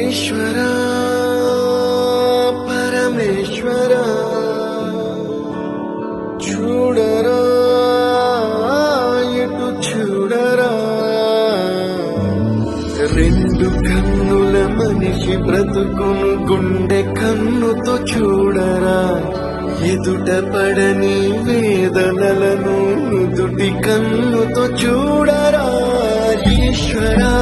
ఈశ్వరా పరమేశ్వరా చూడరా ఎటు చూడరా రెండు కన్నుల మనిషి బ్రతుకును గుండె కన్నుతో చూడరా ఎదుట పడని వేదనలను నుదుటి కన్నుతో చూడరా ఈశ్వరా